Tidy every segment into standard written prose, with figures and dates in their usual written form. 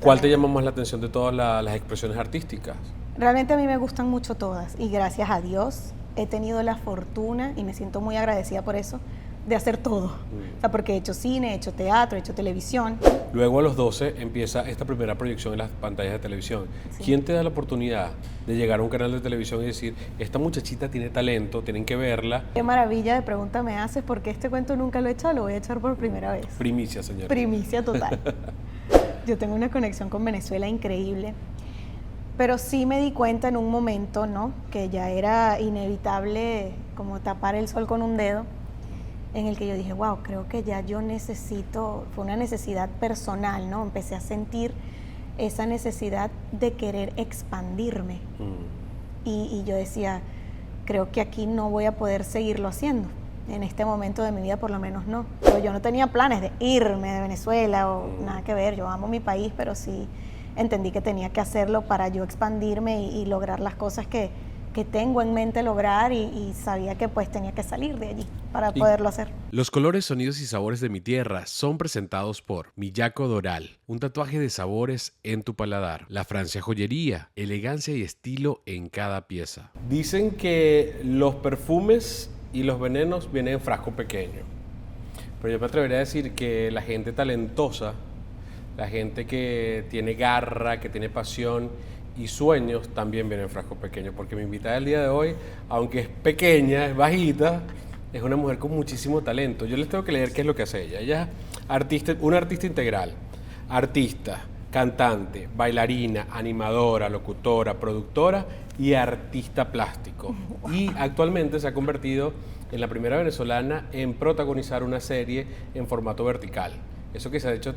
¿Cuál te llama más la atención de todas las expresiones artísticas? Realmente a mí me gustan mucho todas y gracias a Dios he tenido la fortuna y me siento muy agradecida por eso, de hacer todo. O sea, porque he hecho cine, he hecho teatro, he hecho televisión. Luego a los 12 empieza esta primera proyección en las pantallas de televisión. Sí. ¿Quién te da la oportunidad de llegar a un canal de televisión y decir, esta muchachita tiene talento, tienen que verla? Qué maravilla de pregunta me haces porque este cuento nunca lo he echado, lo voy a echar por primera vez. Primicia, señor. Primicia total. Yo tengo una conexión con Venezuela increíble, pero sí me di cuenta en un momento, ¿no?, que ya era inevitable como tapar el sol con un dedo, en el que yo dije, wow, creo que ya yo necesito, fue una necesidad personal, ¿no? Empecé a sentir esa necesidad de querer expandirme. Y yo decía, creo que aquí no voy a poder seguirlo haciendo. En este momento de mi vida por lo menos no. Pero yo no tenía planes de irme de Venezuela o nada que ver, yo amo mi país, pero sí entendí que tenía que hacerlo para yo expandirme y lograr las cosas que tengo en mente lograr y sabía que pues tenía que salir de allí para poderlo hacer. Los colores, sonidos y sabores de mi tierra son presentados por Miyako Doral, un tatuaje de sabores en tu paladar. La Francia Joyería, elegancia y estilo en cada pieza. Dicen que los perfumes y los venenos vienen en frasco pequeño, pero yo me atrevería a decir que la gente talentosa, la gente que tiene garra, que tiene pasión y sueños, también viene en frasco pequeño, porque mi invitada del día de hoy, aunque es pequeña, es bajita, es una mujer con muchísimo talento. Yo les tengo que leer qué es lo que hace ella. Ella es una artista integral, artista, cantante, bailarina, animadora, locutora, productora y artista plástico. Y actualmente se ha convertido en la primera venezolana en protagonizar una serie en formato vertical. Eso que se ha hecho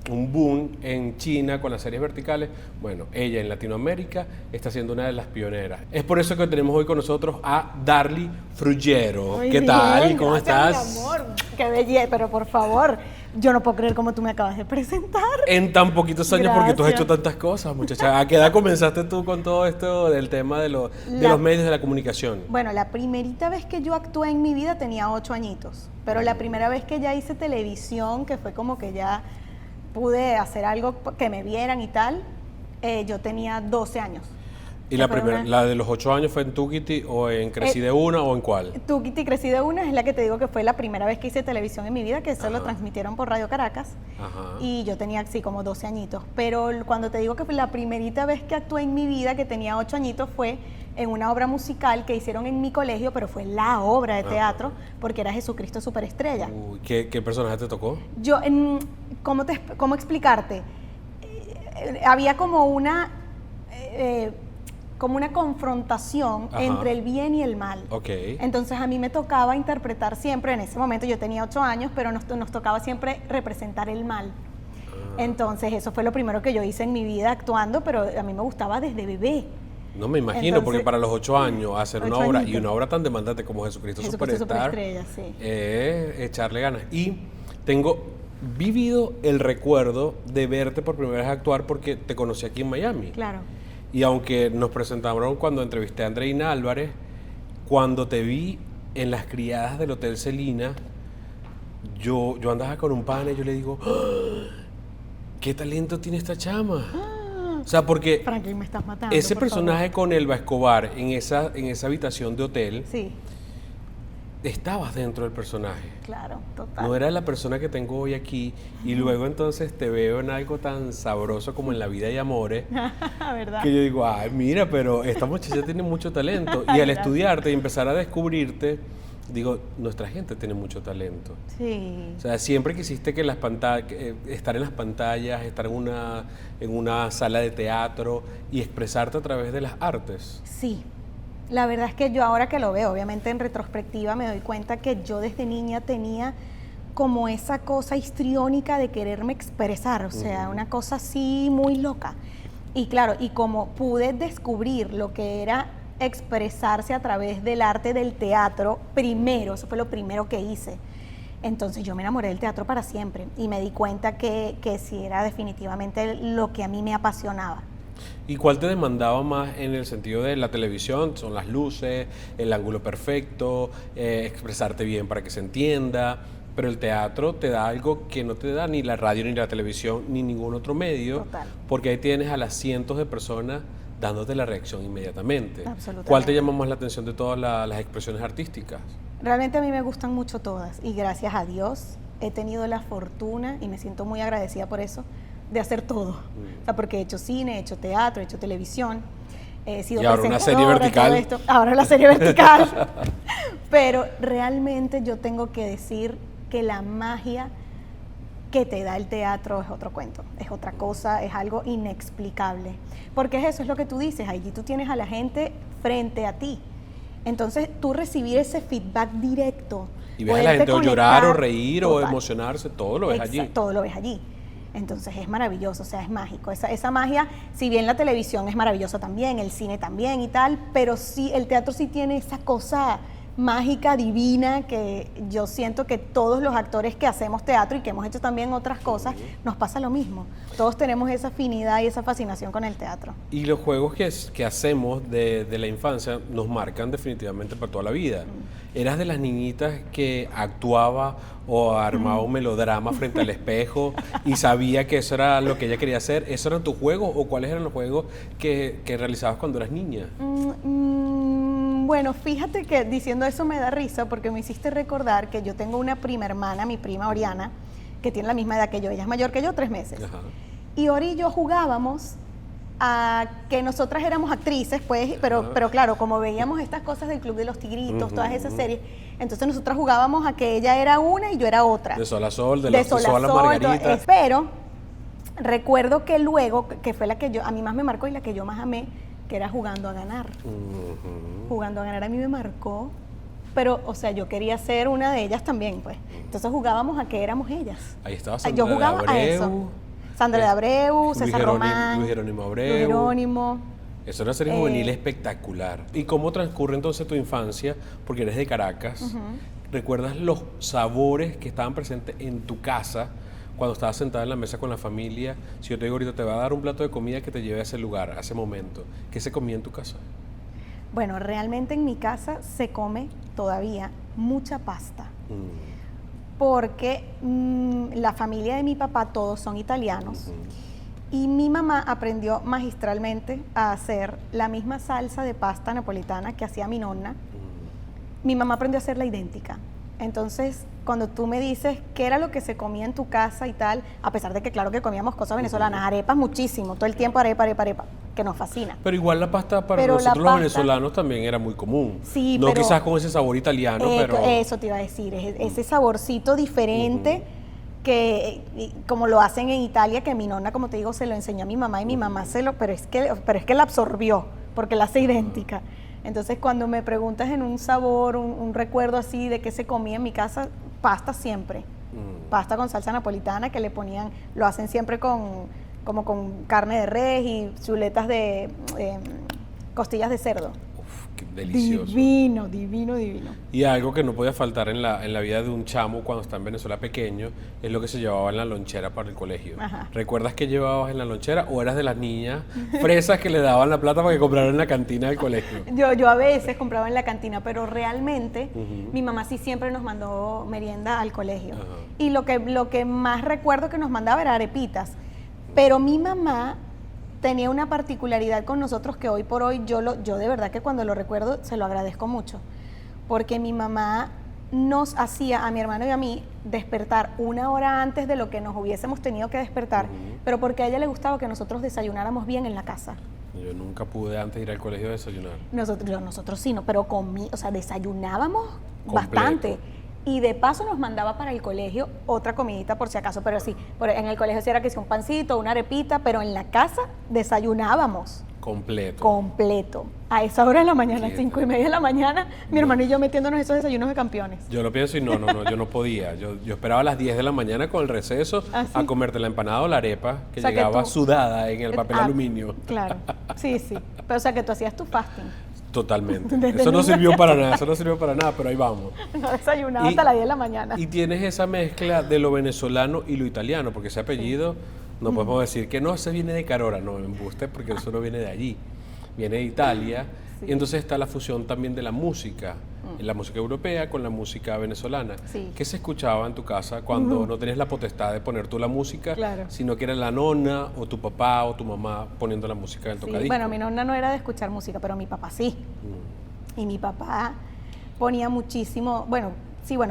un boom en China con las series verticales, bueno, ella en Latinoamérica está siendo una de las pioneras. Es por eso que tenemos hoy con nosotros a Darly Frullero. Muy ¿Qué bien, tal? ¿Cómo gracias, estás? mi amor. Qué belleza, pero por favor, yo no puedo creer cómo tú me acabas de presentar. En tan poquitos años, porque tú has Gracias. hecho tantas cosas, muchacha. ¿A qué edad comenzaste tú con todo esto del tema de los medios de la comunicación? Bueno, la primerita vez que yo actué en mi vida tenía 8 añitos, pero la primera vez que ya hice televisión, que fue como que ya pude hacer algo que me vieran y tal, yo tenía 12 años. ¿Y la primera, la de los 8 años fue en Tukiti o en Crecí de Una o en cuál? Tukiti Crecí de Una es la que te digo que fue la primera vez que hice televisión en mi vida, que eso lo transmitieron por Radio Caracas. Ajá. Y yo tenía así como 12 añitos. Pero cuando te digo que fue la primerita vez que actué en mi vida, que tenía 8 añitos, fue en una obra musical que hicieron en mi colegio, pero fue la obra de teatro, porque era Jesucristo Superestrella. Uy, ¿qué personaje te tocó? Yo, ¿cómo explicarte? Había como una confrontación entre el bien y el mal. Okay. Entonces a mí me tocaba interpretar siempre, en ese momento yo tenía 8 años, pero nos tocaba siempre representar el mal. Entonces eso fue lo primero que yo hice en mi vida actuando, pero a mí me gustaba desde bebé. No me imagino, Entonces, porque para los 8 años hacer una 8 obra, añitos. y una obra tan demandante como Jesucristo Superstar, Superestrella, sí. echarle ganas. Y tengo vivido el recuerdo de verte por primera vez actuar porque te conocí aquí en Miami. Claro. Y aunque nos presentaron cuando entrevisté a Andreina Álvarez, cuando te vi en las criadas del Hotel Celina, yo andaba con un pana y yo le digo, ¡ah! ¿Qué talento tiene esta chama? O sea, porque Franklin, me estás matando, ese por personaje favor. con Elba Escobar en esa habitación de hotel, Sí, estabas dentro del personaje. claro, total. No era la persona que tengo hoy aquí y luego entonces te veo en algo tan sabroso como en La Vida y Amores, ¿Verdad? que yo digo, ay, mira, pero esta muchacha tiene mucho talento. Y al Gracias. estudiarte y empezar a descubrirte, digo, nuestra gente tiene mucho talento. Sí. O sea, siempre quisiste que estar en las pantallas, estar en una sala de teatro y expresarte a través de las artes. Sí, la verdad es que yo ahora que lo veo, obviamente en retrospectiva me doy cuenta que yo desde niña tenía como esa cosa histriónica de quererme expresar, o sea, una cosa así muy loca. Y claro, y como pude descubrir lo que era expresarse a través del arte del teatro, primero, eso fue lo primero que hice. Entonces yo me enamoré del teatro para siempre y me di cuenta que sí era definitivamente lo que a mí me apasionaba. ¿Y cuál te demandaba más en el sentido de la televisión? Son las luces, el ángulo perfecto, expresarte bien para que se entienda. pero el teatro te da algo que no te da ni la radio, ni la televisión, ni ningún otro medio, Total. porque ahí tienes a las cientos de personas dándote la reacción inmediatamente. Absolutamente. ¿Cuál te llama más la atención de todas las expresiones artísticas? Realmente a mí me gustan mucho todas y gracias a Dios he tenido la fortuna y me siento muy agradecida por eso, de hacer todo. O sea, porque he hecho cine, he hecho teatro, he hecho televisión, he sido Y ahora una serie presentadora, vertical. todo esto. Ahora la serie vertical. Pero realmente yo tengo que decir que la magia que te da el teatro es otro cuento, es otra cosa, es algo inexplicable. Porque eso es lo que tú dices, allí tú tienes a la gente frente a ti. Entonces tú recibir ese feedback directo. Y ves a la gente o llorar o reír o emocionarse, todo lo ves allí. Todo lo ves allí. Entonces es maravilloso, o sea, es mágico. Esa magia, si bien la televisión es maravillosa también, el cine también y tal, pero sí, el teatro sí tiene esa cosa mágica, divina, que yo siento que todos los actores que hacemos teatro y que hemos hecho también otras cosas, nos pasa lo mismo. Todos tenemos esa afinidad y esa fascinación con el teatro. Y los juegos que hacemos de la infancia nos marcan definitivamente para toda la vida. ¿Eras de las niñitas que actuaba o armaba un melodrama frente al espejo y sabía que eso era lo que ella quería hacer? ¿Eso eran tus juegos o cuáles eran los juegos que realizabas cuando eras niña? Bueno, fíjate que diciendo eso me da risa porque me hiciste recordar que yo tengo una prima hermana, mi prima Oriana, que tiene la misma edad que yo. Ella es mayor que yo, 3 meses. Ajá. Y Ori y yo jugábamos a que nosotras éramos actrices, pues, pero claro, como veíamos estas cosas del Club de los Tigritos, todas esas series, entonces nosotras jugábamos a que ella era una y yo era otra. De Sol a Sol, de Sol a Sol, Margarita. Pero recuerdo que luego, que fue la que a mí más me marcó y la que yo más amé, que era Jugando a Ganar. Jugando a Ganar a mí me marcó, pero, o sea, yo quería ser una de ellas también, pues. Entonces jugábamos a que éramos ellas. Ahí estaba Yo Sandra jugaba de a Abreu, eso. Sandra de Abreu, Luis César Román, Luis Jerónimo Abreu. Luis Jerónimo. Es una serie juvenil espectacular. ¿Y cómo transcurre entonces tu infancia? Porque eres de Caracas. ¿Recuerdas los sabores que estaban presentes en tu casa cuando estabas sentada en la mesa con la familia? Si yo te digo ahorita te va a dar un plato de comida que te lleve a ese lugar, a ese momento, ¿qué se comía en tu casa? Bueno, realmente en mi casa se come todavía mucha pasta. Porque la familia de mi papá todos son italianos. Y mi mamá aprendió magistralmente a hacer la misma salsa de pasta napolitana que hacía mi nonna. Mi mamá aprendió a hacerla idéntica. Entonces, cuando tú me dices qué era lo que se comía en tu casa y tal, a pesar de que claro que comíamos cosas venezolanas, arepas muchísimo, todo el tiempo arepa, que nos fascina. Pero igual la pasta para Pero nosotros la los pasta, venezolanos también era muy común. Sí, no pero quizás con ese sabor italiano, pero... Eso te iba a decir, ese saborcito diferente que como lo hacen en Italia, que mi nonna, como te digo, se lo enseñó a mi mamá y mi mamá pero es que la absorbió, porque la hace idéntica. Entonces, cuando me preguntas en un sabor, un recuerdo así de qué se comía en mi casa, pasta siempre. Pasta con salsa napolitana que le ponían, lo hacen siempre como con carne de res y chuletas de costillas de cerdo. Uf, qué delicioso. Divino, divino, divino. Y algo que no podía faltar en la vida de un chamo cuando está en Venezuela pequeño es lo que se llevaba en la lonchera para el colegio. Ajá. ¿Recuerdas qué llevabas en la lonchera o eras de las niñas fresas que le daban la plata para que compraran en la cantina del colegio? Yo a veces compraba en la cantina, pero realmente mi mamá sí siempre nos mandó merienda al colegio. Y lo que más recuerdo que nos mandaba era arepitas. Pero mi mamá tenía una particularidad con nosotros que hoy por hoy yo de verdad que cuando lo recuerdo se lo agradezco mucho. Porque mi mamá nos hacía a mi hermano y a mí despertar 1 hora antes de lo que nos hubiésemos tenido que despertar, pero porque a ella le gustaba que nosotros desayunáramos bien en la casa. Yo nunca pude antes de ir al colegio a desayunar. Nosotros sí, no, pero o sea, desayunábamos Completo. bastante. Y de paso nos mandaba para el colegio otra comidita por si acaso, pero sí, en el colegio sí era que sí un pancito, una arepita, pero en la casa desayunábamos. Completo. A esa hora de la mañana, 5:30 de la mañana, mi hermano y yo metiéndonos esos desayunos de campeones. Yo lo pienso y no, yo no podía. Yo esperaba a las 10 de la mañana con el receso a comerte la empanada o la arepa que llegaba sudada en el papel aluminio. Claro, sí. Pero o sea que tú hacías tu fasting. Totalmente. Desde Eso no niña. sirvió para nada, pero ahí vamos. No desayunaba hasta las 10 de la mañana. Y tienes esa mezcla de lo venezolano y lo italiano, porque ese apellido, no podemos decir que no, se viene de Carora, no, embuste, porque eso no viene de allí, viene de Italia. Y entonces está la fusión también de la música. la música europea con la música venezolana. Sí. ¿Qué se escuchaba en tu casa cuando no tenías la potestad de poner tú la música, Claro. sino que era la nonna o tu papá o tu mamá poniendo la música del Sí, tocadiscos? bueno, mi nonna no era de escuchar música, pero mi papá sí. Y mi papá ponía muchísimo,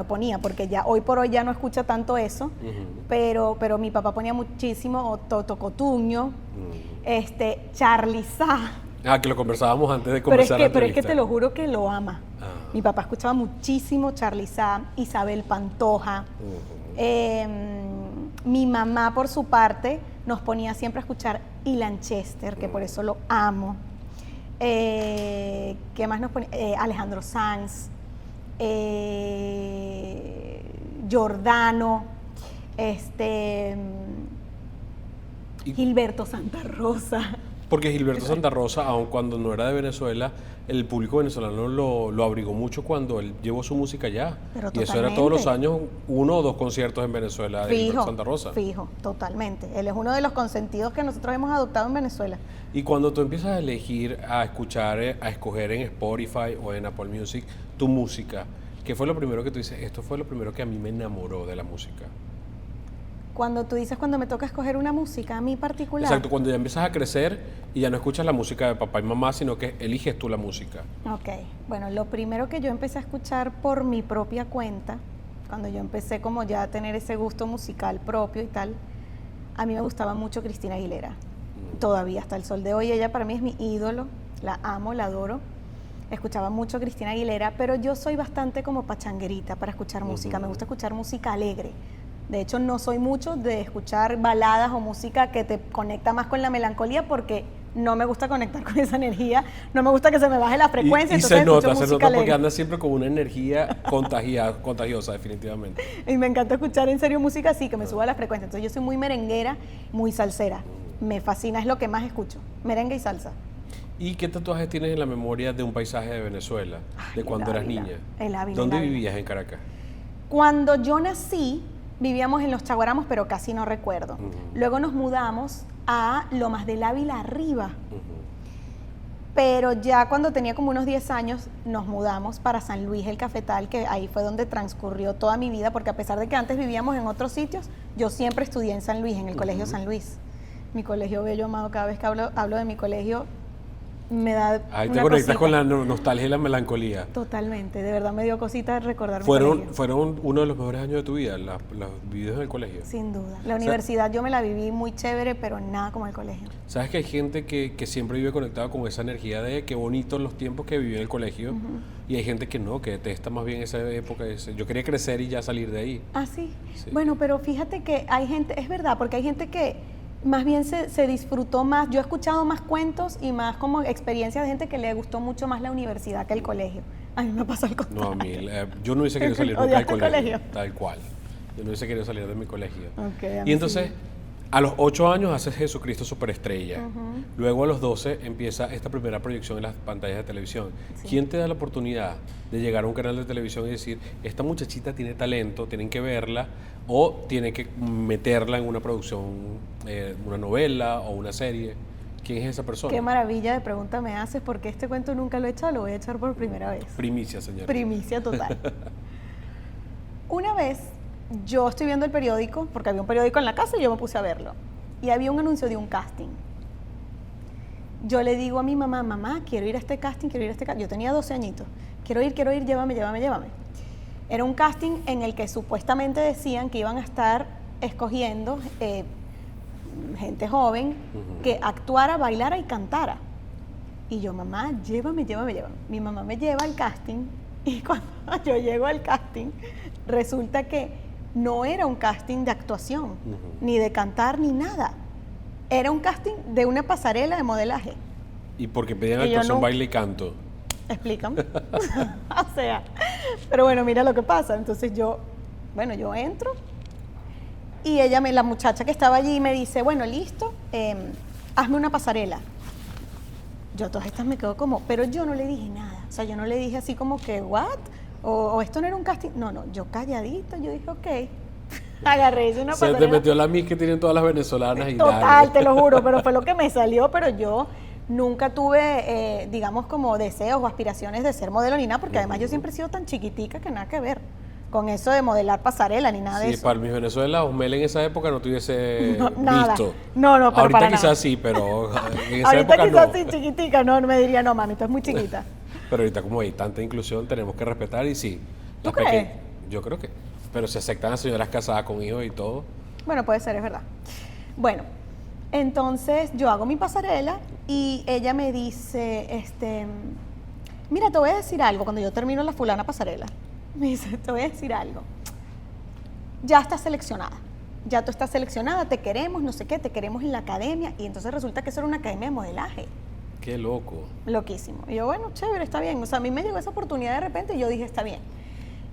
ponía, porque ya hoy por hoy ya no escucha tanto eso, pero mi papá ponía muchísimo Toto Cotuño, Charly Sa. Que lo conversábamos antes de Pero comenzar la pero es que entrevista. te lo juro que lo ama. Ah. Mi papá escuchaba muchísimo Charly Sa, Isabel Pantoja. Mi mamá, por su parte, nos ponía siempre a escuchar Ilan Chester, que por eso lo amo. ¿Qué más nos ponía? Alejandro Sanz, Giordano, Gilberto Santa Rosa. Porque Gilberto Santa Rosa, aun cuando no era de Venezuela, el público venezolano lo abrigó mucho cuando él llevó su música allá. Pero y eso era todos los años 1 o 2 conciertos en Venezuela de Gilberto Santa Rosa. Fijo, totalmente. Él es uno de los consentidos que nosotros hemos adoptado en Venezuela. Y cuando tú empiezas a elegir, a escuchar, a escoger en Spotify o en Apple Music tu música, ¿qué fue lo primero que tú dices? Esto fue lo primero que a mí me enamoró de la música. Cuando tú dices, cuando me toca escoger una música, a mí particular. Exacto, cuando ya empiezas a crecer y ya no escuchas la música de papá y mamá, sino que eliges tú la música. Ok, bueno, lo primero que yo empecé a escuchar por mi propia cuenta, cuando yo empecé como ya a tener ese gusto musical propio y tal, a mí me gustaba mucho Cristina Aguilera. Todavía hasta el sol de hoy, ella para mí es mi ídolo, la amo, la adoro. Escuchaba mucho Cristina Aguilera, pero yo soy bastante como pachanguerita para escuchar música, me gusta escuchar música alegre. De hecho, no soy mucho de escuchar baladas o música que te conecta más con la melancolía porque no me gusta conectar con esa energía, no me gusta que se me baje la frecuencia. Y se nota porque alegre. anda siempre con una energía contagiosa, definitivamente. Y me encanta escuchar en serio música así, que me suba la frecuencia. Entonces yo soy muy merenguera, muy salsera. Me fascina, es lo que más escucho, merengue y salsa. ¿Y qué tatuajes tienes en la memoria de un paisaje de Venezuela, de cuando eras niña? El Ávila. ¿Dónde vivías en Caracas? Cuando yo nací, vivíamos en Los Chaguaramos, pero casi no recuerdo. Luego nos mudamos a Lomas del Ávila arriba. Pero ya cuando tenía como unos 10 años, nos mudamos para San Luis, el Cafetal, que ahí fue donde transcurrió toda mi vida, porque a pesar de que antes vivíamos en otros sitios, yo siempre estudié en San Luis, en el Colegio San Luis. Mi colegio bello, amado, cada vez que hablo de mi colegio, me da Ahí te una conectas cosita. con la nostalgia y la melancolía. Totalmente, de verdad me dio cosita recordar mi colegio. Fueron uno de los mejores años de tu vida, los vividos en el colegio. Sin duda. La universidad yo me la viví muy chévere, pero nada como el colegio. Sabes que hay gente que siempre vive conectada con esa energía de qué bonitos los tiempos que viví en el colegio, y hay gente que no, que detesta más bien esa época. Yo quería crecer y ya salir de ahí. Ah, sí. Sí. Bueno, pero fíjate que hay gente, es verdad, porque hay gente que más bien se disfrutó más. Yo he escuchado más cuentos y más como experiencias de gente que le gustó mucho más la universidad que el colegio. A mí me pasó al contrario. No, a mí, yo no hubiese querido salir nunca del ¿Odiaste el colegio, colegio? tal cual. Yo no hubiese querido salir de mi colegio. Ok, a mí Y entonces, sí. a los 8 años haces Jesucristo Superestrella. Luego a los 12 empieza esta primera proyección en las pantallas de televisión. Sí. ¿Quién te da la oportunidad de llegar a un canal de televisión y decir, esta muchachita tiene talento, tienen que verla, o tienen que meterla en una producción, una novela o una serie? ¿Quién es esa persona? Qué maravilla de pregunta me haces, porque este cuento nunca lo he echado, lo voy a echar por primera vez. Primicia, señor. Primicia total. Una vez yo estoy viendo el periódico, porque había un periódico en la casa y yo me puse a verlo. Y había un anuncio de un casting. Yo le digo a mi mamá, mamá, quiero ir a este casting, quiero ir a este casting. Yo tenía 12 añitos. Quiero ir, llévame. Era un casting en el que supuestamente decían que iban a estar escogiendo gente joven que actuara, bailara y cantara. Y yo, mamá, llévame. Mi mamá me lleva al casting y cuando yo llego al casting, resulta que no era un casting de actuación, ni de cantar, ni nada. Era un casting de una pasarela de modelaje. ¿Y porque pedían Y yo actuación, no- baile y canto? Explícame. O sea, pero bueno, mira lo que pasa. Entonces yo entro y la muchacha que estaba allí me dice, bueno, listo, hazme una pasarela. Yo todas estas me quedo como, pero yo no le dije nada. O sea, yo no le dije así como que, ¿what? O esto no era un casting. No, yo calladita, yo dije, ok. Agarré, hice una Se pasarela. te metió la mis que tienen todas las venezolanas y Total, dale. te lo juro, pero fue lo que me salió, pero yo Nunca tuve, digamos, como deseos o aspiraciones de ser modelo ni nada, porque además yo siempre he sido tan chiquitica que nada que ver con eso de modelar pasarela ni nada de Sí, eso. para Miss Venezuela, Osmel en esa época no te hubiese Nada. visto. No, pero ahorita para quizás nada. sí, pero en esa Ahorita época quizás no. sí, chiquitica, no me diría, no, mami, tú es muy chiquita. Pero ahorita como hay tanta inclusión, tenemos que respetar y sí. ¿Tú las crees? Yo creo que. Pero se aceptan a señoras casadas con hijos y todo. Bueno, puede ser, es verdad. Bueno, entonces yo hago mi pasarela y ella me dice, mira, te voy a decir algo cuando yo termino la fulana pasarela. Me dice, te voy a decir algo. Ya estás seleccionada. Ya tú estás seleccionada, te queremos, no sé qué, te queremos en la academia. Y entonces resulta que eso era una academia de modelaje. Qué loco. Loquísimo. Y yo, bueno, chévere, está bien. O sea, a mí me llegó esa oportunidad de repente y yo dije, está bien.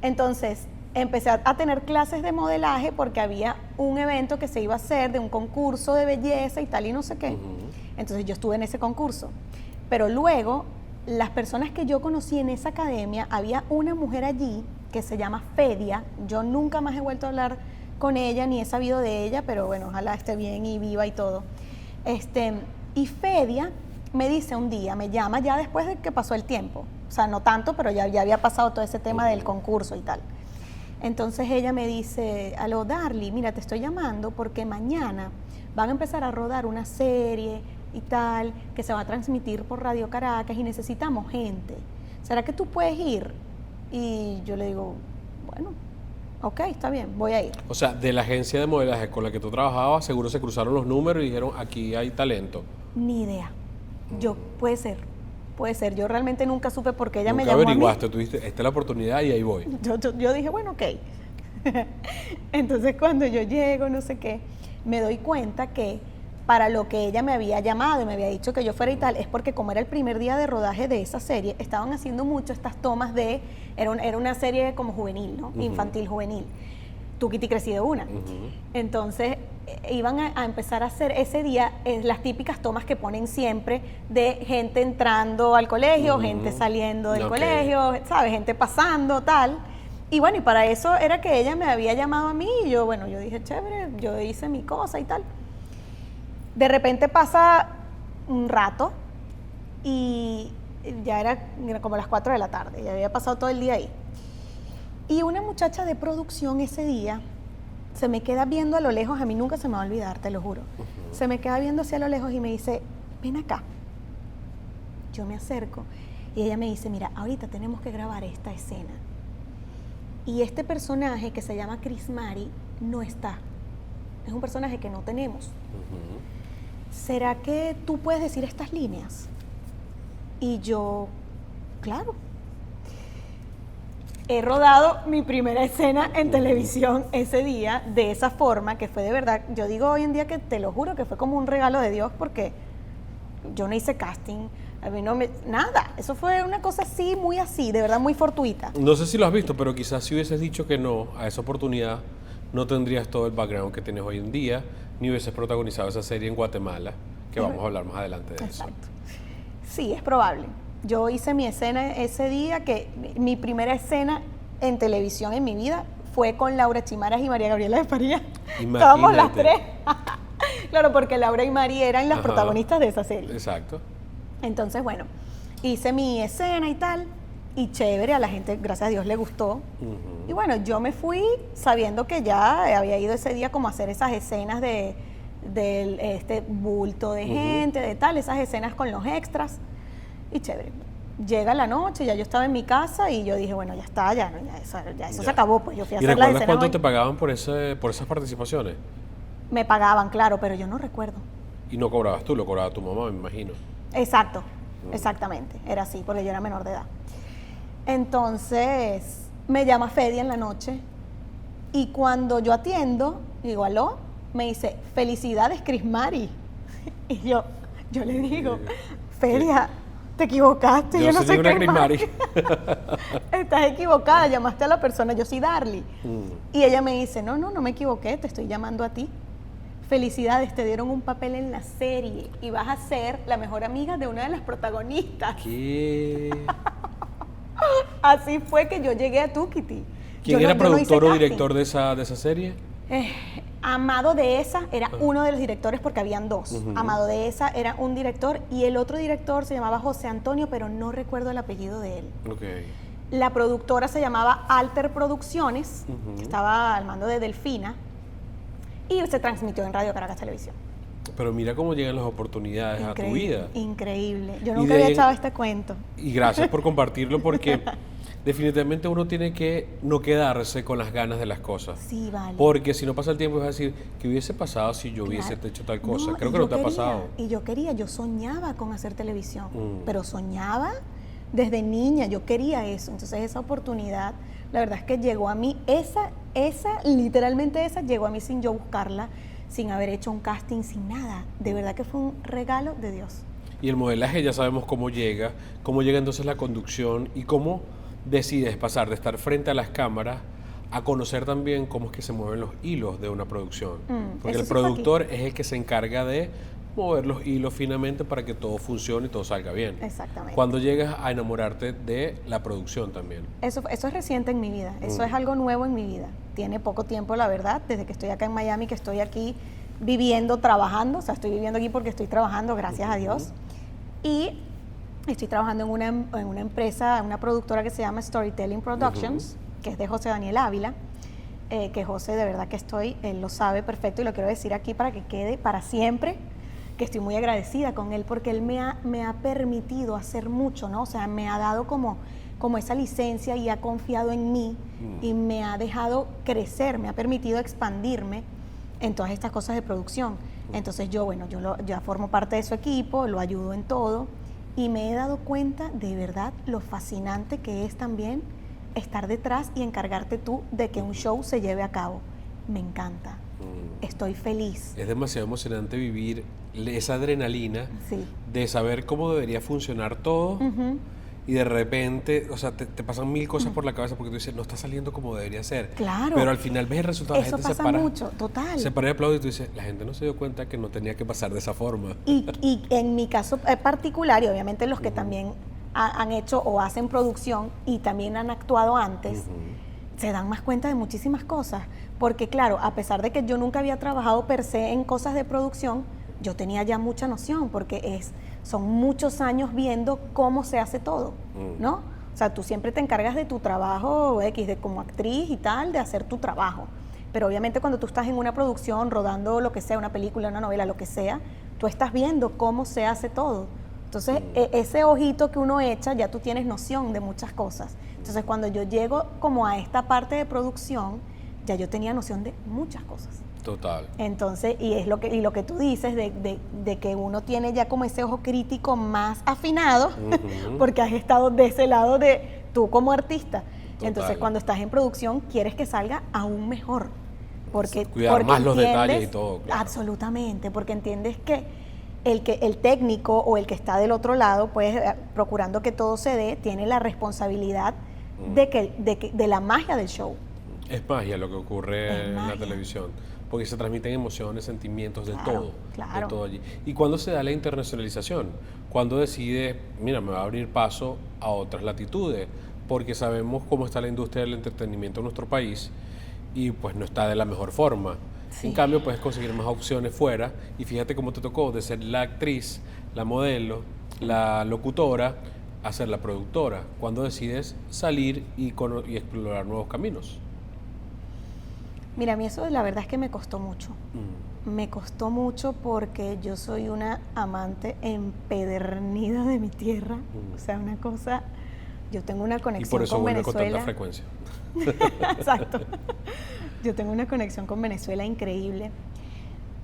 Entonces, empecé a tener clases de modelaje porque había un evento que se iba a hacer de un concurso de belleza y tal y no sé qué. Entonces, yo estuve en ese concurso. Pero luego, las personas que yo conocí en esa academia, había una mujer allí que se llama Fedia. Yo nunca más he vuelto a hablar con ella, ni he sabido de ella, pero bueno, ojalá esté bien y viva y todo. Y Fedia me dice un día, me llama ya después de que pasó el tiempo, o sea, no tanto, pero ya había pasado todo ese tema del concurso y tal. Entonces ella me dice, aló, Darly, mira, te estoy llamando porque mañana van a empezar a rodar una serie y tal, que se va a transmitir por Radio Caracas y necesitamos gente. ¿Será que tú puedes ir? Y yo le digo, bueno, ok, está bien, voy a ir. O sea, de la agencia de modelaje con la que tú trabajabas, seguro se cruzaron los números y dijeron, aquí hay talento. Ni idea. Puede ser. Yo realmente nunca supe por qué ella me Nunca llamó averiguaste, tú dijiste, esta es la oportunidad y ahí voy. a mí. Yo dije, bueno, ok. Entonces cuando yo llego, no sé qué, me doy cuenta que para lo que ella me había llamado y me había dicho que yo fuera y tal, es porque como era el primer día de rodaje de esa serie, estaban haciendo mucho estas tomas de, era una serie como juvenil, ¿no? Infantil juvenil. Tuquiti crecí de una. Entonces iban a empezar a hacer ese día las típicas tomas que ponen siempre de gente entrando al colegio, gente saliendo del colegio, ¿sabes? Gente pasando, tal. Y bueno, y para eso era que ella me había llamado a mí y yo, bueno, yo dije, chévere, yo hice mi cosa y tal. De repente pasa un rato y ya era como las 4 de la tarde, ya había pasado todo el día ahí. Y una muchacha de producción ese día se me queda viendo a lo lejos, a mí nunca se me va a olvidar, te lo juro. Se me queda viendo hacia lo lejos y me dice, ven acá. Yo me acerco y ella me dice, mira, ahorita tenemos que grabar esta escena. Y este personaje que se llama Chris Mari no está. Es un personaje que no tenemos. ¿Será que tú puedes decir estas líneas? Y yo, claro. He rodado mi primera escena en televisión ese día de esa forma, que fue de verdad, yo digo hoy en día que te lo juro que fue como un regalo de Dios porque yo no hice casting, a mí nada, eso fue una cosa así, muy así, de verdad muy fortuita. No sé si lo has visto, pero quizás si hubieses dicho que no a esa oportunidad, no tendrías todo el background que tienes hoy en día, ni hubieses protagonizado esa serie en Guatemala, que vamos a hablar más adelante de eso. Exacto. Sí, es probable. Yo hice mi escena ese día, que mi primera escena en televisión en mi vida fue con Laura Chimaras y María Gabriela de Faría. Estábamos las tres. Claro, porque Laura y María eran las protagonistas de esa serie. Exacto. Entonces, bueno, hice mi escena y tal, y chévere, a la gente, gracias a Dios, le gustó. Y bueno, yo me fui sabiendo que ya había ido ese día como a hacer esas escenas de este bulto de gente, de tal, esas escenas con los extras. Y chévere. Llega la noche, ya yo estaba en mi casa y yo dije, bueno, ya está, ya eso se acabó, pues yo fui a hacer las ¿Y escenas. recuerdas cuánto te pagaban por esas participaciones? Me pagaban, claro, pero yo no recuerdo. Y no cobrabas tú, lo cobraba tu mamá, me imagino. Exacto, exactamente, era así, porque yo era menor de edad. Entonces, me llama Fedia en la noche y cuando yo atiendo, digo, aló, me dice, felicidades, Chris Mari. Y yo le digo, Fedia, te equivocaste, yo no soy Chris Mari. Estás equivocada, llamaste a la persona, yo soy Darly. Y ella me dice, no me equivoqué, te estoy llamando a ti. Felicidades, te dieron un papel en la serie y vas a ser la mejor amiga de una de las protagonistas. ¿Qué? Así fue que yo llegué a Tuquiti. ¿Quién era productor o director de esa serie? Amado Dehesa era uno de los directores porque habían dos. Amado Dehesa era un director y el otro director se llamaba José Antonio, pero no recuerdo el apellido de él. Okay. La productora se llamaba Alter Producciones, estaba al mando de Delfina y se transmitió en Radio Caracas Televisión. Pero mira cómo llegan las oportunidades a tu vida. Increíble. Yo nunca había echado este cuento. Y gracias por compartirlo porque definitivamente uno tiene que no quedarse con las ganas de las cosas. Sí, vale. Porque si no pasa el tiempo vas a decir, ¿qué hubiese pasado si yo hubiese hecho tal cosa? Creo que no te ha pasado. Y yo soñaba con hacer televisión, pero soñaba desde niña, yo quería eso. Entonces esa oportunidad, la verdad es que llegó a mí, literalmente esa llegó a mí sin yo buscarla, sin haber hecho un casting, sin nada. De verdad que fue un regalo de Dios. Y el modelaje ya sabemos cómo llega entonces la conducción y cómo decides pasar de estar frente a las cámaras a conocer también cómo es que se mueven los hilos de una producción. Porque el productor es el que se encarga de mover los hilos finamente para que todo funcione y todo salga bien. Exactamente. Cuando llegas a enamorarte de la producción también. Eso es reciente en mi vida, eso es algo nuevo en mi vida. Tiene poco tiempo, la verdad, desde que estoy acá en Miami, que estoy aquí viviendo, trabajando. O sea, estoy viviendo aquí porque estoy trabajando, gracias a Dios. Y estoy trabajando en una empresa, una productora que se llama Storytelling Productions, que es de José Daniel Ávila, que José, de verdad que él lo sabe perfecto y lo quiero decir aquí para que quede para siempre, que estoy muy agradecida con él porque él me ha permitido hacer mucho, ¿no? O sea, me ha dado como esa licencia y ha confiado en mí y me ha dejado crecer, me ha permitido expandirme en todas estas cosas de producción. Entonces yo ya formo parte de su equipo, lo ayudo en todo y me he dado cuenta de verdad lo fascinante que es también estar detrás y encargarte tú de que un show se lleve a cabo. Me encanta. Estoy feliz. Es demasiado emocionante vivir esa adrenalina de saber cómo debería funcionar todo y de repente, o sea, te pasan mil cosas por la cabeza porque tú dices, no está saliendo como debería ser. Claro. Pero al final ves el resultado, Eso la gente pasa se para. mucho, total. Se para y aplaude y tú dices, la gente no se dio cuenta que no tenía que pasar de esa forma. Y en mi caso particular, y obviamente los que también han hecho o hacen producción y también han actuado antes, se dan más cuenta de muchísimas cosas. Porque claro, a pesar de que yo nunca había trabajado per se en cosas de producción, yo tenía ya mucha noción porque son muchos años viendo cómo se hace todo, ¿no? O sea, tú siempre te encargas de tu trabajo de como actriz y tal, de hacer tu trabajo. Pero obviamente cuando tú estás en una producción, rodando lo que sea, una película, una novela, lo que sea, tú estás viendo cómo se hace todo. Entonces, ese ojito que uno echa, ya tú tienes noción de muchas cosas. Entonces, cuando yo llego como a esta parte de producción, ya yo tenía noción de muchas cosas. Total. Entonces, y lo que tú dices de que uno tiene ya como ese ojo crítico más afinado, porque has estado de ese lado de tú como artista. Total. Entonces, cuando estás en producción, quieres que salga aún mejor. Cuidar más los detalles y todo. Claro. Absolutamente, porque entiendes que el técnico o el que está del otro lado, pues procurando que todo se dé, tiene la responsabilidad de la magia del show. Es magia lo que ocurre en la televisión, porque se transmiten emociones, sentimientos, de todo allí. ¿Y cuándo se da la internacionalización? ¿Cuándo decide, mira, me va a abrir paso a otras latitudes? Porque sabemos cómo está la industria del entretenimiento en nuestro país y pues no está de la mejor forma. En cambio, puedes conseguir más opciones fuera y fíjate cómo te tocó de ser la actriz, la modelo, la locutora, a ser la productora. ¿Cuándo decides salir y explorar nuevos caminos? Mira, a mí eso la verdad es que me costó mucho. Me costó mucho porque yo soy una amante empedernida de mi tierra. O sea, una cosa, yo tengo una conexión con Venezuela. Y por eso vuelve con tanta frecuencia. Exacto. Yo tengo una conexión con Venezuela increíble.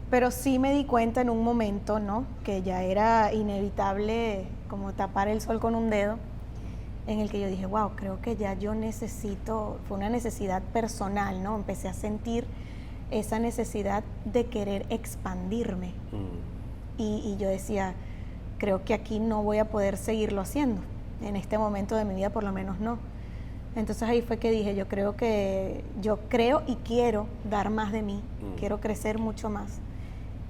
Pero sí me di cuenta en un momento, ¿no? Que ya era inevitable como tapar el sol con un dedo, en el que yo dije, wow, creo que ya yo necesito, fue una necesidad personal, ¿no? Empecé a sentir esa necesidad de querer expandirme. Y yo decía, creo que aquí no voy a poder seguirlo haciendo, en este momento de mi vida por lo menos no. Entonces ahí fue que dije, yo creo y quiero dar más de mí, quiero crecer mucho más.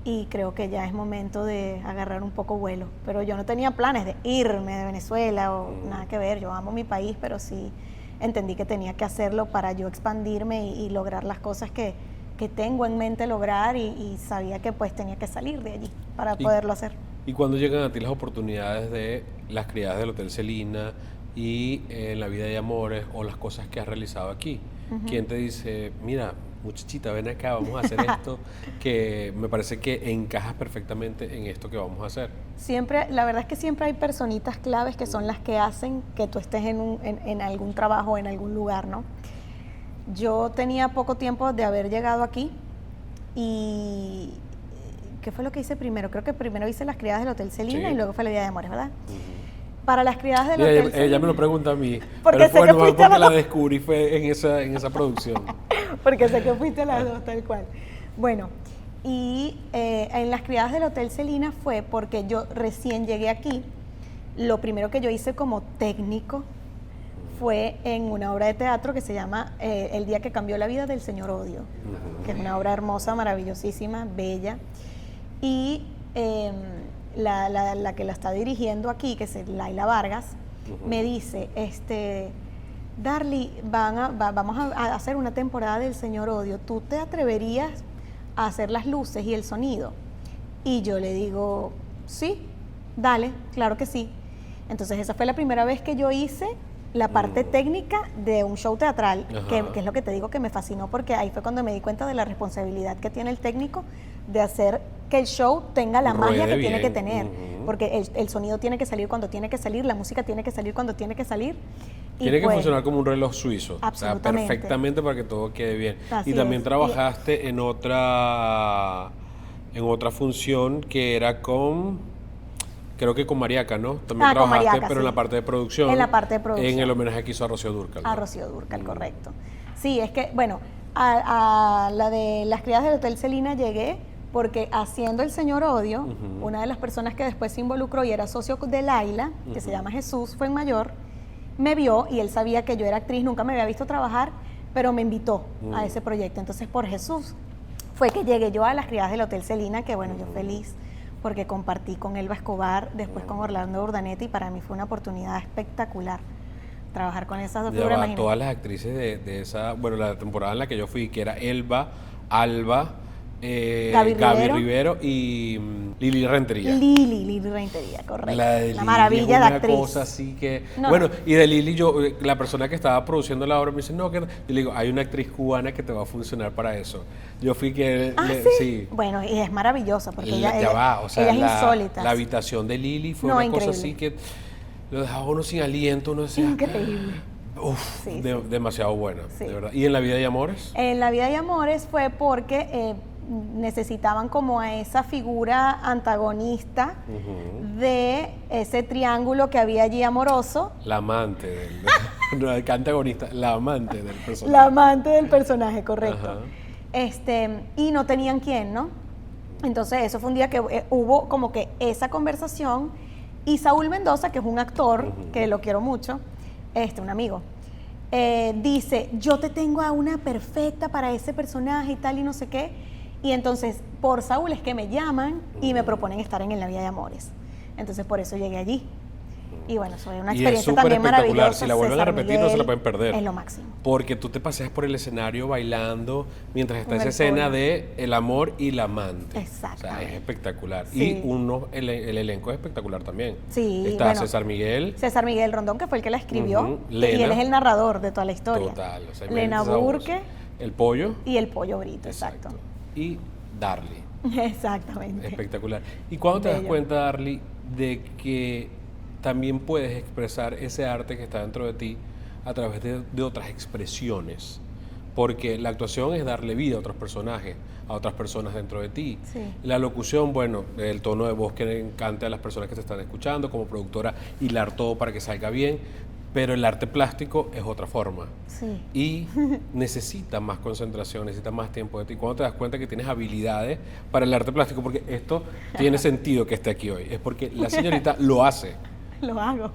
Y creo que ya es momento de agarrar un poco vuelo. Pero yo no tenía planes de irme de Venezuela o nada que ver. Yo amo mi país, pero sí entendí que tenía que hacerlo para yo expandirme y lograr las cosas que quiero. que tengo en mente lograr y sabía que pues tenía que salir de allí para poderlo hacer. ¿Y cuándo llegan a ti las oportunidades de las criadas del Hotel Celina y La Vida y Amores o las cosas que has realizado aquí? ¿Quién te dice, mira, muchachita, ven acá, vamos a hacer esto, que me parece que encajas perfectamente en esto que vamos a hacer? Siempre, la verdad es que siempre hay personitas claves que son las que hacen que tú estés en algún trabajo, en algún lugar, ¿no? Yo tenía poco tiempo de haber llegado aquí y ¿qué fue lo que hice primero? Creo que primero hice las criadas del Hotel Celina y luego fue La Vida de Amores, ¿verdad? Para las criadas del Hotel Celina. Ella me lo pregunta a mí, porque pero sé bueno, que fuiste porque la descubrí fue en esa producción. Porque sé que fuiste a las dos, tal cual. Bueno, y en las criadas del Hotel Celina fue porque yo recién llegué aquí. Lo primero que yo hice como técnico fue en una obra de teatro que se llama El día que cambió la vida del señor Odio, que es una obra hermosa, maravillosísima, bella. Y la que la está dirigiendo aquí, que es Laila Vargas, me dice, Darly, vamos a hacer una temporada del señor Odio, ¿tú te atreverías a hacer las luces y el sonido? Y yo le digo, sí, dale, claro que sí. Entonces esa fue la primera vez que yo hice la parte técnica de un show teatral, que es lo que te digo que me fascinó, porque ahí fue cuando me di cuenta de la responsabilidad que tiene el técnico de hacer que el show tenga la magia que tiene que tener, porque el sonido tiene que salir cuando tiene que salir, la música tiene que salir cuando tiene que salir. Tiene que funcionar como un reloj suizo, absolutamente. O sea, perfectamente para que todo quede bien. Así y también es. trabajaste en otra función que era creo que con Mariaca, ¿no? También trabajaste, Mariaca, pero en la parte de producción. En la parte de producción. En el homenaje que hizo a Rocío Dúrcal. A Rocío Dúrcal, correcto. Sí, es que, bueno, a la de las criadas del Hotel Celina llegué porque haciendo El Señor Odio, una de las personas que después se involucró y era socio de Laila, que se llama Jesús Fuenmayor, me vio y él sabía que yo era actriz, nunca me había visto trabajar, pero me invitó a ese proyecto. Entonces, por Jesús fue que llegué yo a las criadas del Hotel Celina, que bueno, yo feliz, porque compartí con Elba Escobar, después con Orlando Urdaneta, y para mí fue una oportunidad espectacular trabajar con esas dos figuras. Todas las actrices de esa, bueno, la temporada en la que yo fui, que era Elba, Alba, Gaby Rivero y Lili Rentería. Lili Rentería, correcto. La maravilla de actriz. Una cosa así que... No. Bueno, y de Lili, la persona que estaba produciendo la obra me dice, no, que... Yo le digo, hay una actriz cubana que te va a funcionar para eso. Yo fui que... ¿sí? Bueno, y es maravillosa, porque ella es insólita. La habitación de Lili fue una cosa así que lo dejaba uno sin aliento, uno decía... Increíble. Uf, demasiado buena, de verdad. ¿Y en La Vida y Amores? En La Vida y Amores fue porque... necesitaban como a esa figura antagonista de ese triángulo que había allí amoroso. La amante del no, el antagonista, la amante del personaje. La amante del personaje, correcto. Y no tenían quién, ¿no? Entonces eso fue un día que hubo como que esa conversación y Saúl Mendoza, que es un actor que lo quiero mucho, un amigo, dice, yo te tengo a una perfecta para ese personaje y tal y no sé qué. Y entonces, por Saúl es que me llaman y me proponen estar en La Vida de Amores. Entonces, por eso llegué allí. Y bueno, fue una experiencia también maravillosa. Si la vuelven a repetir, no se la pueden perder. Es lo máximo. Porque tú te paseas por el escenario bailando mientras está esa escena de el amor y la amante. Exacto. O sea, es espectacular. Sí. Y el elenco es espectacular también. Sí. Está César Miguel. César Miguel Rondón, que fue el que la escribió. Lena, y él es el narrador de toda la historia. Total. O sea, Lena Burke. El Pollo. Y el Pollo Brito, exacto. Y Darly. Exactamente. Espectacular. ¿Y cuándo te das cuenta, Darly, de que también puedes expresar ese arte que está dentro de ti a través de otras expresiones? Porque la actuación es darle vida a otros personajes, a otras personas dentro de ti. Sí. La locución, bueno, el tono de voz que encante a las personas que te están escuchando, como productora, hilar todo para que salga bien. Pero el arte plástico es otra forma. Sí. Y necesita más concentración, necesita más tiempo de ti. Cuando te das cuenta que tienes habilidades para el arte plástico, porque esto tiene sentido que esté aquí hoy, es porque la señorita lo hace. Lo hago.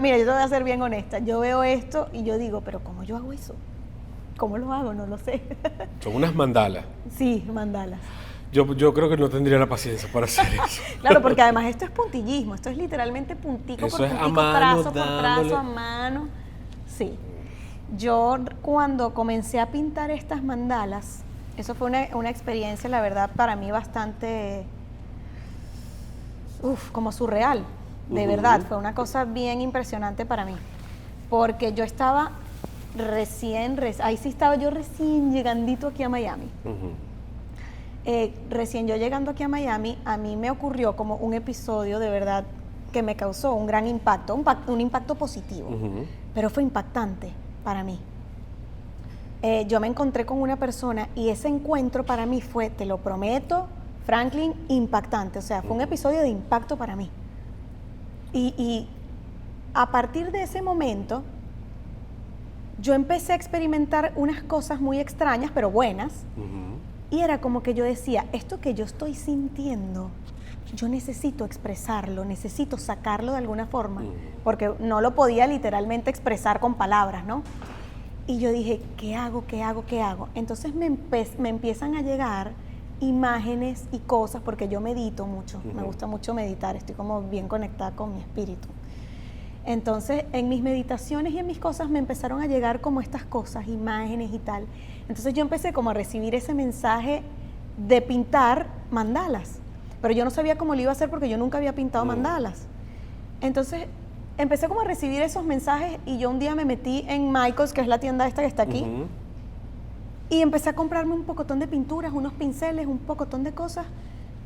Mira, yo te voy a ser bien honesta. Yo veo esto y yo digo, pero ¿cómo yo hago eso? ¿Cómo lo hago? No lo sé. Son unas mandalas. Sí, mandalas. Yo creo que no tendría la paciencia para hacer eso. Claro, porque además esto es puntillismo, esto es literalmente puntico eso por es puntico, mano, trazo por trazo, a mano. Sí. Yo cuando comencé a pintar estas mandalas, Eso fue una experiencia, la verdad, para mí bastante, como surreal, de verdad. Fue una cosa bien impresionante para mí, porque yo estaba ahí sí estaba yo recién llegandito aquí a Miami. Recién yo llegando aquí a Miami, a mí me ocurrió como un episodio de verdad que me causó un gran impacto, un impacto positivo, pero fue impactante para mí. Yo me encontré con una persona y ese encuentro para mí fue, te lo prometo, Franklin, impactante. O sea, fue un episodio de impacto para mí. Y a partir de ese momento, yo empecé a experimentar unas cosas muy extrañas, pero buenas. Y era como que yo decía, esto que yo estoy sintiendo, yo necesito expresarlo, necesito sacarlo de alguna forma, porque no lo podía literalmente expresar con palabras, ¿no? Y yo dije, ¿qué hago? Entonces me empiezan a llegar imágenes y cosas, porque yo medito mucho, me gusta mucho meditar, estoy como bien conectada con mi espíritu. Entonces, en mis meditaciones y en mis cosas me empezaron a llegar como estas cosas, imágenes y tal. Entonces yo empecé como a recibir ese mensaje de pintar mandalas, pero yo no sabía cómo lo iba a hacer porque yo nunca había pintado mandalas. Entonces empecé como a recibir esos mensajes y yo un día me metí en Michaels, que es la tienda esta que está aquí, y empecé a comprarme un pocotón de pinturas, unos pinceles, un pocotón de cosas,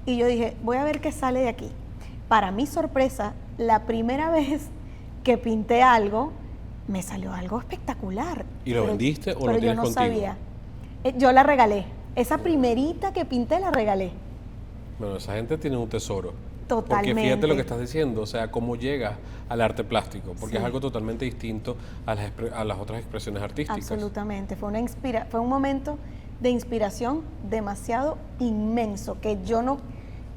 y yo dije, voy a ver qué sale de aquí. Para mi sorpresa, la primera vez que pinté algo, me salió algo espectacular. ¿Y lo vendiste o lo tienes contigo? Pero yo no sabía. Yo la regalé. Esa primerita que pinté la regalé. Bueno, esa gente tiene un tesoro. Totalmente. Porque fíjate lo que estás diciendo, o sea, cómo llegas al arte plástico, porque es algo totalmente distinto a las otras expresiones artísticas. Absolutamente. Fue un momento de inspiración demasiado inmenso, que yo no...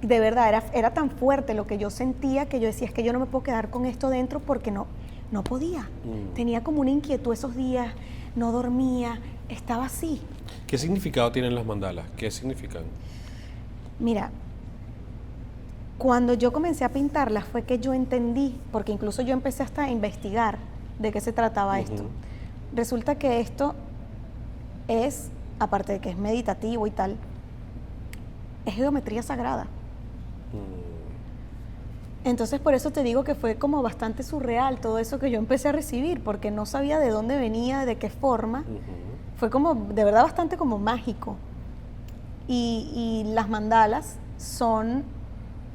De verdad, era tan fuerte lo que yo sentía que yo decía, es que yo no me puedo quedar con esto dentro porque no podía. Tenía como una inquietud esos días, no dormía, estaba así. ¿Qué significado tienen las mandalas? ¿Qué significan? Mira, cuando yo comencé a pintarlas fue que yo entendí, porque incluso yo empecé hasta a investigar de qué se trataba esto. Resulta que esto es, aparte de que es meditativo y tal, es geometría sagrada. Entonces por eso te digo que fue como bastante surreal todo eso que yo empecé a recibir, porque no sabía de dónde venía, de qué forma. Fue como, de verdad, bastante como mágico. Y las mandalas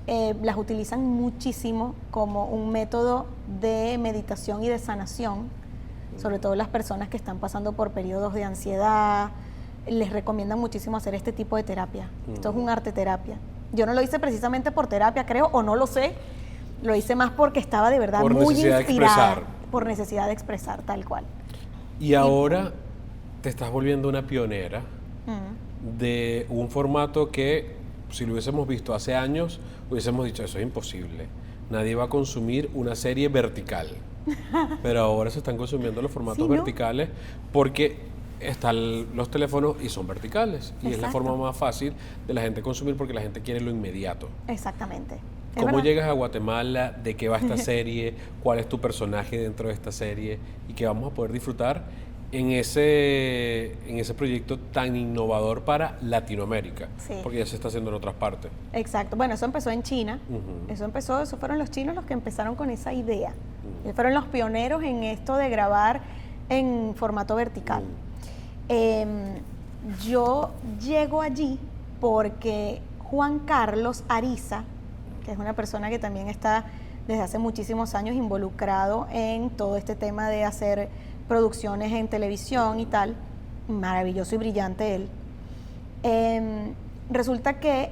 las utilizan muchísimo como un método de meditación y de sanación, sobre todo las personas que están pasando por periodos de ansiedad. Les recomiendan muchísimo hacer este tipo de terapia. Esto es un arte terapia. Yo no lo hice precisamente por terapia, creo, o no lo sé. Lo hice más porque estaba de verdad muy inspirada. Por necesidad de expresar, tal cual. Y ahora te estás volviendo una pionera de un formato que, si lo hubiésemos visto hace años, hubiésemos dicho, eso es imposible. Nadie va a consumir una serie vertical. Pero ahora se están consumiendo los formatos verticales porque están los teléfonos y son verticales. Y es la forma más fácil de la gente consumir porque la gente quiere lo inmediato. Exactamente. ¿Cómo llegas a Guatemala? ¿De qué va esta serie? ¿Cuál es tu personaje dentro de esta serie? Y qué vamos a poder disfrutar en ese proyecto tan innovador para Latinoamérica. Porque ya se está haciendo en otras partes. Exacto. Bueno, eso empezó en China. Eso fueron los chinos los que empezaron con esa idea. Ellos fueron los pioneros en esto de grabar en formato vertical. Yo llego allí porque Juan Carlos Ariza, que es una persona que también está desde hace muchísimos años involucrado en todo este tema de hacer producciones en televisión y tal, maravilloso y brillante él, resulta que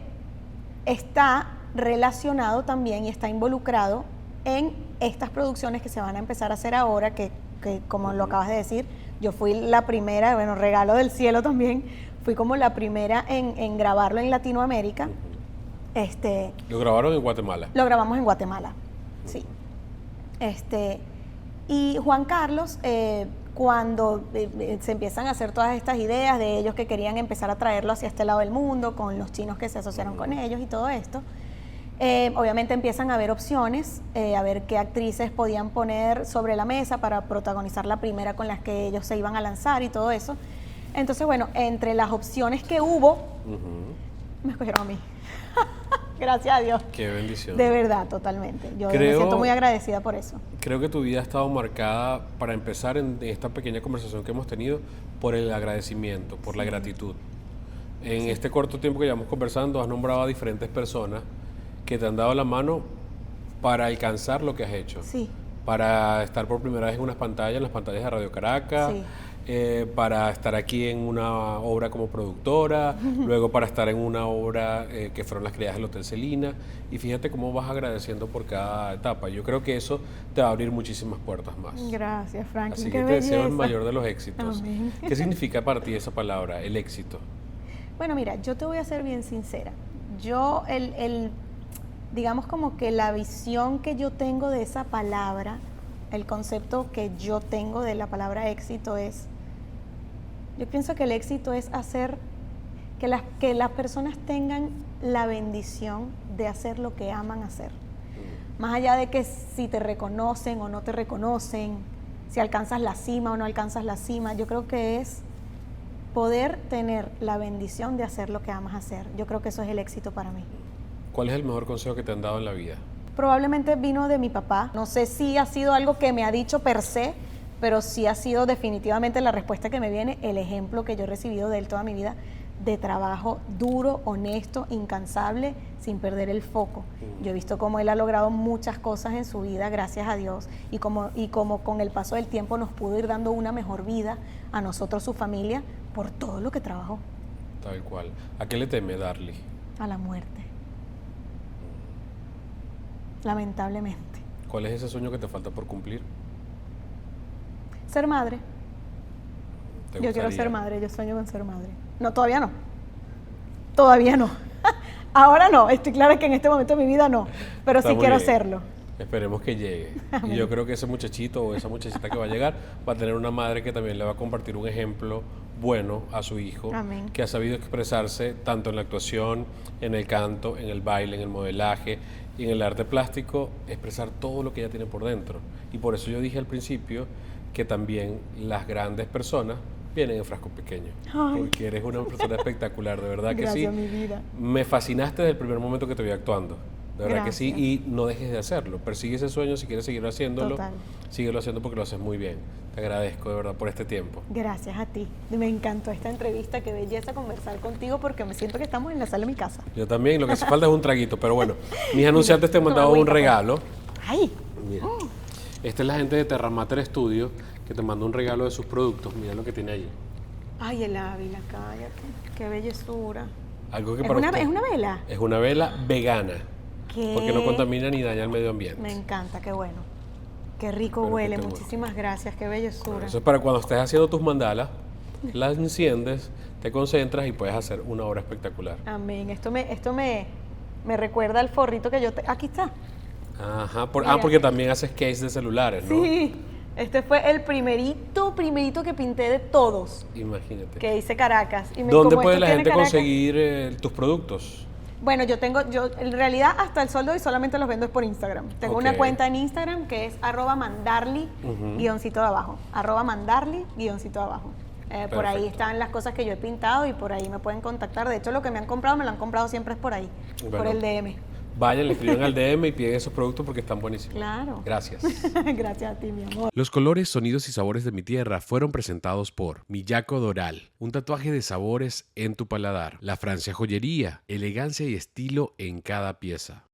está relacionado también y está involucrado en estas producciones que se van a empezar a hacer ahora, que como lo acabas de decir, yo fui la primera, bueno, regalo del cielo también, fui como la primera en grabarlo en Latinoamérica. ¿Lo grabaron en Guatemala? Lo grabamos en Guatemala, sí. Y Juan Carlos, cuando se empiezan a hacer todas estas ideas de ellos que querían empezar a traerlo hacia este lado del mundo, con los chinos que se asociaron con ellos y todo esto, obviamente empiezan a ver opciones, a ver qué actrices podían poner sobre la mesa para protagonizar la primera con las que ellos se iban a lanzar y todo eso. Entonces, bueno, entre las opciones que hubo, me escogieron a mí. Gracias a Dios. Qué bendición. De verdad, totalmente. Yo me siento muy agradecida por eso. Creo que tu vida ha estado marcada, para empezar, en esta pequeña conversación que hemos tenido, por el agradecimiento, por la gratitud. En este corto tiempo que llevamos conversando, has nombrado a diferentes personas que te han dado la mano para alcanzar lo que has hecho. Sí. Para estar por primera vez en unas pantallas, en las pantallas de Radio Caracas, para estar aquí en una obra como productora, luego para estar en una obra que fueron las criadas del Hotel Celina, y fíjate cómo vas agradeciendo por cada etapa. Yo creo que eso te va a abrir muchísimas puertas más. Gracias, Franklin. Así que qué te deseo el belleza. mayor de los éxitos. Amén. ¿Qué significa para ti esa palabra, el éxito? Bueno, mira, yo te voy a ser bien sincera. Yo, digamos como que la visión que yo tengo de esa palabra, el concepto que yo tengo de la palabra éxito es, yo pienso que el éxito es hacer que las personas tengan la bendición de hacer lo que aman hacer. Más allá de que si te reconocen o no te reconocen, si alcanzas la cima o no alcanzas la cima, yo creo que es poder tener la bendición de hacer lo que amas hacer. Yo creo que eso es el éxito para mí. ¿Cuál es el mejor consejo que te han dado en la vida? Probablemente vino de mi papá. No sé si ha sido algo que me ha dicho per se, pero sí ha sido definitivamente la respuesta que me viene, el ejemplo que yo he recibido de él toda mi vida, de trabajo duro, honesto, incansable, sin perder el foco. Yo he visto cómo él ha logrado muchas cosas en su vida, gracias a Dios, y como con el paso del tiempo nos pudo ir dando una mejor vida a nosotros, su familia, por todo lo que trabajó. Tal cual. ¿A qué le teme, Darly? A la muerte. Lamentablemente. ¿Cuál es ese sueño que te falta por cumplir? Ser madre. ¿Te Yo quiero gustaría? ser madre, yo sueño con ser madre. No, todavía no. Todavía no. Ahora no, estoy clara que en este momento de mi vida no, pero Está sí muy quiero bien. serlo. Esperemos que llegue. Y yo creo que ese muchachito o esa muchachita que va a llegar va a tener una madre que también le va a compartir un ejemplo bueno a su hijo, Amén. que ha sabido expresarse tanto en la actuación, en el canto, en el baile, en el modelaje y en el arte plástico, expresar todo lo que ella tiene por dentro. Y por eso yo dije al principio que también las grandes personas vienen en frascos pequeños. Ay. Porque eres una persona espectacular, de verdad que Gracias, sí. mi vida. Me fascinaste desde el primer momento que te vi actuando. De verdad que sí, Gracias. y no dejes de hacerlo. Persigue ese sueño, si quieres seguir haciéndolo, Total. síguelo haciendo porque lo haces muy bien. Te agradezco de verdad por este tiempo. Gracias a ti. Me encantó esta entrevista, qué belleza conversar contigo porque me siento que estamos en la sala de mi casa. Yo también, lo que hace falta es un traguito, pero bueno, mis anunciantes te han Toma mandado un agüita, pues. regalo. ¡Ay! Mira, esta es la gente de Terramater Studio que te mandó un regalo de sus productos. Mira lo que tiene allí. ¡Ay, el Ávila, cállate! ¡Qué bellezura! Algo que ¿Es para una, usted ¿Es una vela? es una vela vegana, ¿Qué? porque no contamina ni daña el medio ambiente. Me encanta, qué bueno. Qué rico Espero que huele, te guste. muchísimas gracias, qué bellezura. Eso es para cuando estés haciendo tus mandalas, las enciendes, te concentras y puedes hacer una obra espectacular. Amén. Esto me recuerda al forrito que yo... Aquí está. Ajá, Mira. porque también haces case de celulares, ¿no? Sí, este fue el primerito que pinté de todos, Imagínate. que hice Caracas. Y ¿Dónde como puede esto la tiene gente Caracas- conseguir tus productos? Bueno, yo en realidad hasta el sol de hoy solamente los vendo es por Instagram. Tengo una Ok. cuenta en Instagram que es @mandarly, guioncito de abajo. @mandarly, guioncito de abajo. Por ahí Perfecto. están las cosas que yo he pintado y por ahí me pueden contactar. De hecho, lo que me han comprado, me lo han comprado siempre es por ahí, por Bueno. el DM. Vayan, le escriben al DM y piden esos productos porque están buenísimos. Claro. Gracias. Gracias a ti, mi amor. Los colores, sonidos y sabores de mi tierra fueron presentados por Miyako Doral, un tatuaje de sabores en tu paladar. La Francia Joyería, elegancia y estilo en cada pieza.